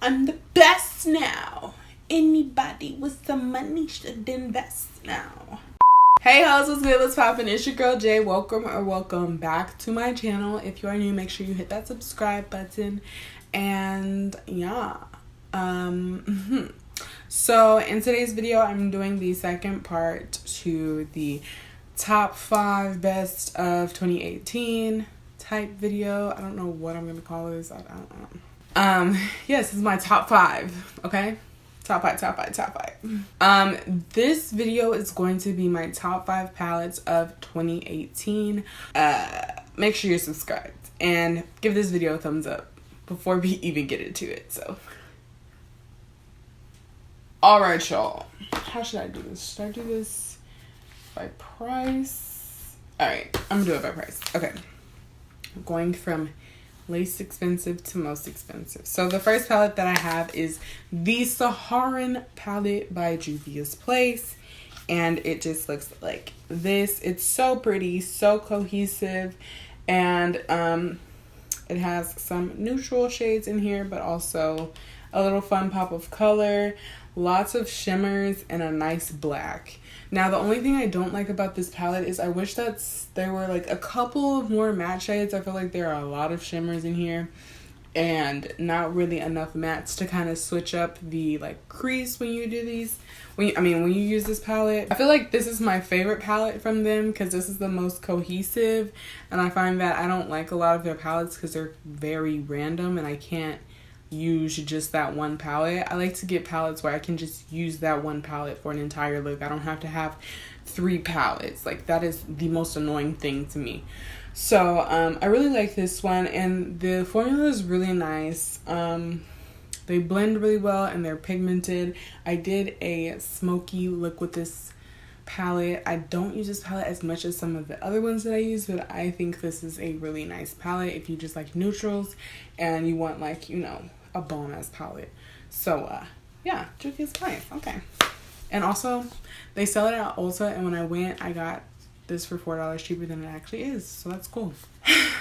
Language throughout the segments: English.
I'm the best now. Anybody with some money should invest now. Hey hoes, what's good? Let's pop in. It's your girl Jay. Welcome back to my channel. If you are new, make sure you hit that subscribe button. And yeah. So in today's video, I'm doing the second part to the top 5 best of 2018 type video. I don't know what I'm gonna call this. I don't know. Yes, this is my top 5. Okay, top five. This video is going to be my top 5 palettes of 2018. Make sure you're subscribed and give this video a thumbs up before we even get into it. So, all right, y'all. How should I do this? Should I do this by price? All right, I'm gonna do it by price. Okay. Going from least expensive to most expensive. So the first palette that I have is the Saharan palette by Juvia's Place, and it just looks like this. It's so pretty, so cohesive, and it has some neutral shades in here, but also a little fun pop of color, lots of shimmers, and a nice black. Now, the only thing I don't like about this palette is I wish that there were like a couple of more matte shades. I feel like there are a lot of shimmers in here and not really enough mattes to kind of switch up the like crease when you do these. When you use this palette. I feel like this is my favorite palette from them because this is the most cohesive, and I find that I don't like a lot of their palettes because they're very random and I can't use just that one palette. I like to get palettes where I can just use that one palette for an entire look. I don't have to have 3 palettes. Like, that is the most annoying thing to me. So I really like this one, and the formula is really nice. They blend really well and they're pigmented. I did a smoky look with this palette. I don't use this palette as much as some of the other ones that I use, but I think this is a really nice palette if you just like neutrals and you want, like, you know, a bomb ass palette. So yeah, Juvia's Place. Okay. And also they sell it at Ulta, and when I went I got this for $4 cheaper than it actually is, so that's cool.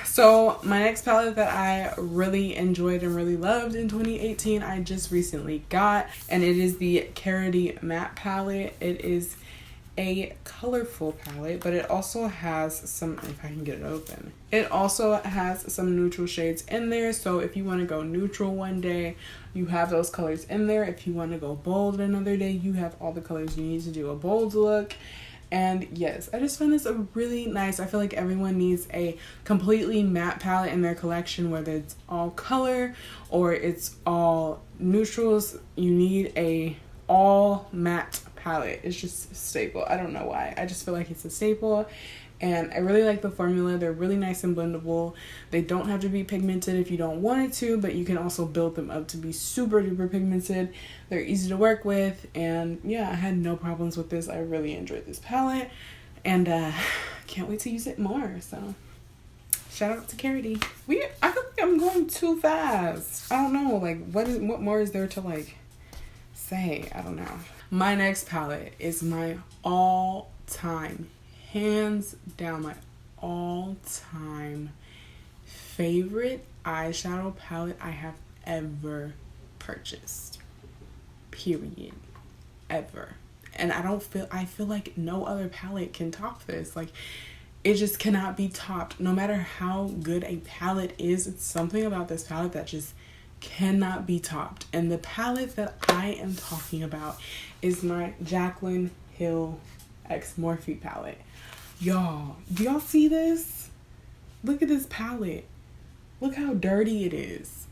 So my next palette that I really enjoyed and really loved in 2018 I just recently got, and it is the Karity Matte palette. It is a colorful palette, but it also has some, if I can get it open, it also has some neutral shades in there. So if you want to go neutral one day, you have those colors in there. If you want to go bold another day, you have all the colors you need to do a bold look. And yes, I just found this a really nice, I feel like everyone needs a completely matte palette in their collection, whether it's all color or it's all neutrals. You need a all matte palette. It's just a staple. I don't know why. I just feel like it's a staple, and I really like the formula. They're really nice and blendable. They don't have to be pigmented if you don't want it to, but you can also build them up to be super duper pigmented. They're easy to work with, and yeah, I had no problems with this. I really enjoyed this palette, and can't wait to use it more. So shout out to Karity. I feel like I'm going too fast. I don't know, like what more is there to like say? I don't know. My next palette is my all-time, hands down, my all-time favorite eyeshadow palette I have ever purchased. Period. Ever. And I feel like no other palette can top this. Like, it just cannot be topped. No matter how good a palette is, it's something about this palette that just cannot be topped. And the palette that I am talking about is my Jaclyn Hill x Morphe palette. Y'all, do y'all see this? Look at this palette. Look how dirty it is.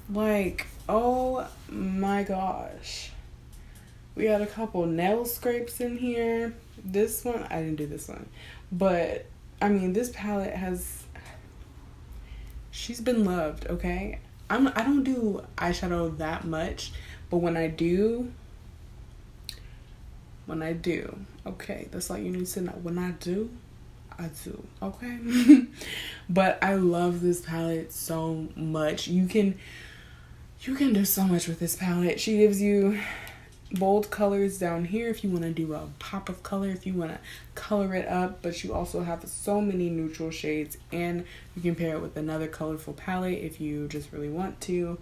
Like, oh my gosh. We got a couple nail scrapes in here. This one, I didn't do this one, but I mean, this palette has, she's been loved. Okay, I don't do eyeshadow that much, but when I do, okay, that's all you need to know. When I do, okay. But I love this palette so much. You can do so much with this palette. She gives you bold colors down here if you want to do a pop of color, if you want to color it up, but you also have so many neutral shades, and you can pair it with another colorful palette if you just really want to.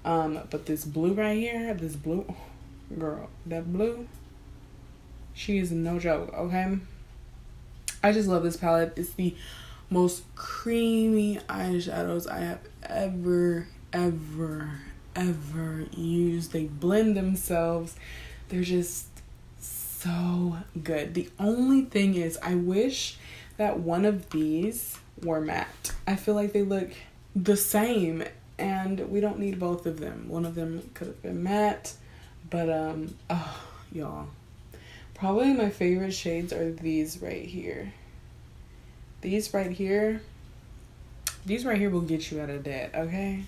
But this blue right here, this blue, girl, that blue, she is no joke, okay? I just love this palette. It's the most creamy eyeshadows I have ever used. They blend themselves. They're just so good. The only thing is, I wish that one of these were matte. I feel like they look the same, and we don't need both of them. One of them could have been matte, but oh, y'all, probably my favorite shades are these right here. These right here will get you out of debt, okay?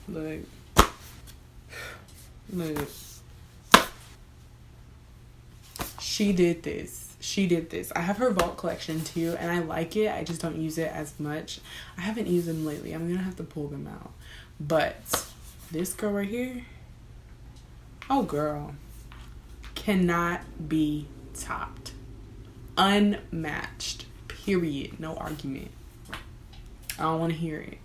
Look. She did this. I have her Vault collection too, and I like it. I just don't use it as much. I haven't used them lately. I'm gonna have to pull them out. But this girl right here, oh girl, cannot be topped. Unmatched. Period. No argument. I don't want to hear it.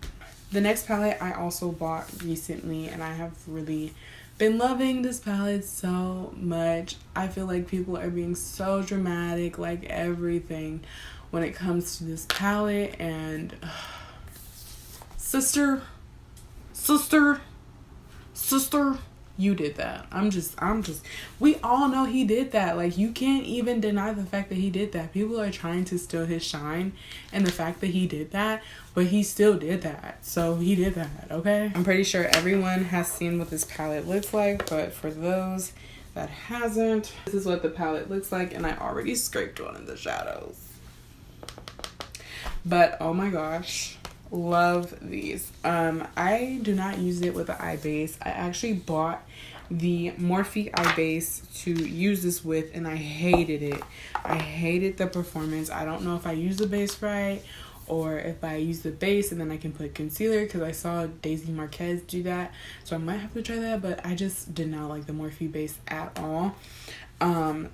The next palette I also bought recently, and I have really been loving this palette so much. I feel like people are being so dramatic, like everything, when it comes to this palette. And sister, you did that. I'm just, we all know he did that. Like, you can't even deny the fact that he did that. People are trying to steal his shine and the fact that he did that, but he still did that. So he did that, okay? I'm pretty sure everyone has seen what this palette looks like, but for those that hasn't, this is what the palette looks like, and I already scraped one of the shadows. But oh my gosh, love these. I do not use it with the eye base. I actually bought the Morphe eye base to use this with, and I hated it. I hated the performance. I don't know if I use the base right, or if I use the base and then I can put concealer, because I saw Daisy Marquez do that, so I might have to try that. But I just did not like the Morphe base at all.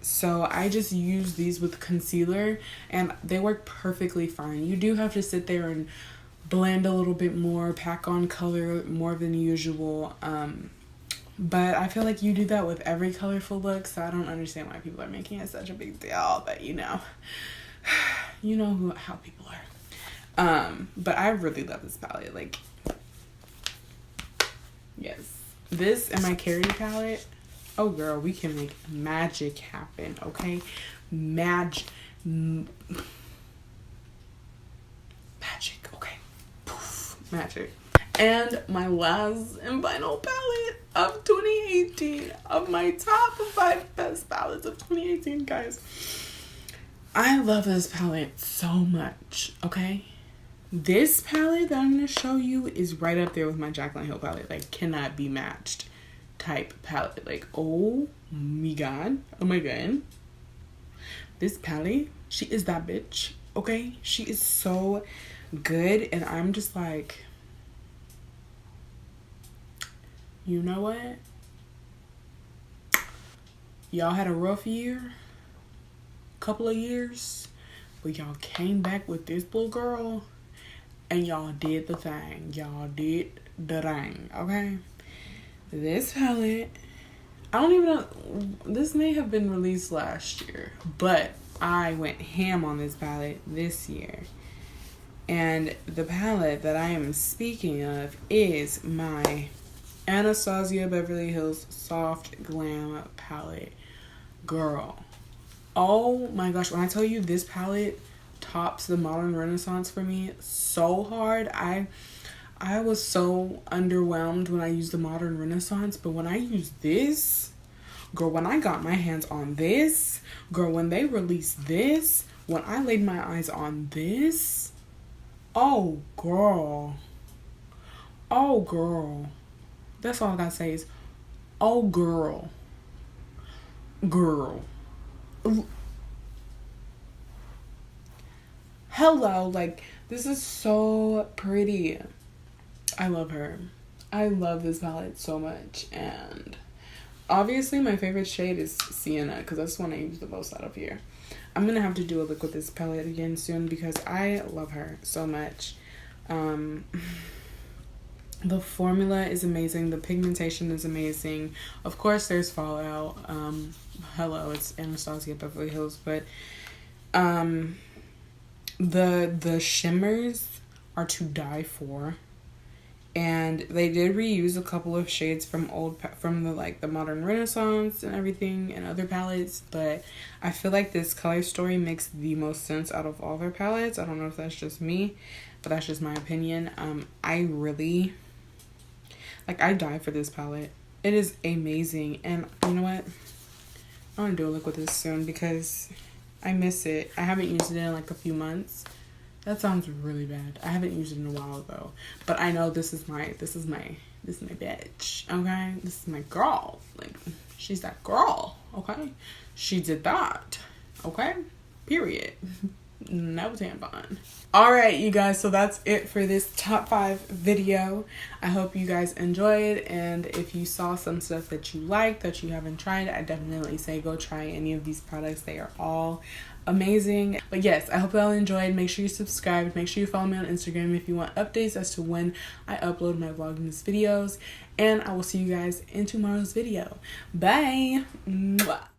So I just use these with concealer, and they work perfectly fine. You do have to sit there and blend a little bit more, pack on color more than usual, but I feel like you do that with every colorful look, so I don't understand why people are making it such a big deal. But you know how people are. But I really love this palette. Like, yes, this and my Karity palette, oh girl, we can make magic happen, okay? Magic, okay? Poof, magic. And my last and final palette of 2018, of my top 5 best palettes of 2018, guys. I love this palette so much, okay? This palette that I'm going to show you is right up there with my Jaclyn Hill palette. Like, cannot be matched type palette. Like, oh my god. Oh my god. This palette, she is that bitch, okay? She is so good, and I'm just like, you know what? Y'all had a rough year, couple of years, but y'all came back with this little girl, and y'all did the thing. Y'all did the thing, okay? This palette, I don't even know, this may have been released last year, but I went ham on this palette this year. And the palette that I am speaking of is my Anastasia Beverly Hills Soft Glam palette. Girl, oh my gosh, when I tell you this palette tops the Modern Renaissance for me so hard. I was so underwhelmed when I used the Modern Renaissance, but when I used this, girl, when I got my hands on this, girl, when they released this, when I laid my eyes on this, oh girl, that's all I gotta say is, oh girl. Hello, like, this is so pretty. I love her. I love this palette so much, and Obviously, my favorite shade is Sienna because that's the one I use the most out of here. I'm going to have to do a look with this palette again soon because I love her so much. The formula is amazing. The pigmentation is amazing. Of course, there's fallout. Hello, it's Anastasia Beverly Hills, but the shimmers are to die for. And they did reuse a couple of shades from the Modern Renaissance and everything and other palettes, but I feel like this color story makes the most sense out of all their palettes. I don't know if that's just me, but that's just my opinion. I really I die for this palette. It is amazing, and you know what? I want to do a look with this soon because I miss it. I haven't used it in like a few months. That sounds really bad. I haven't used it in a while though. But I know this is my bitch. Okay? This is my girl. Like, she's that girl. Okay? She did that. Okay? Period. No tampon. Alright, you guys, so that's it for this top 5 video. I hope you guys enjoyed, and if you saw some stuff that you liked that you haven't tried, I definitely say go try any of these products. They are all amazing. But yes, I hope y'all enjoyed. Make sure you subscribe. Make sure you follow me on Instagram if you want updates as to when I upload my Vlogmas videos, and I will see you guys in tomorrow's video. Bye. Mwah.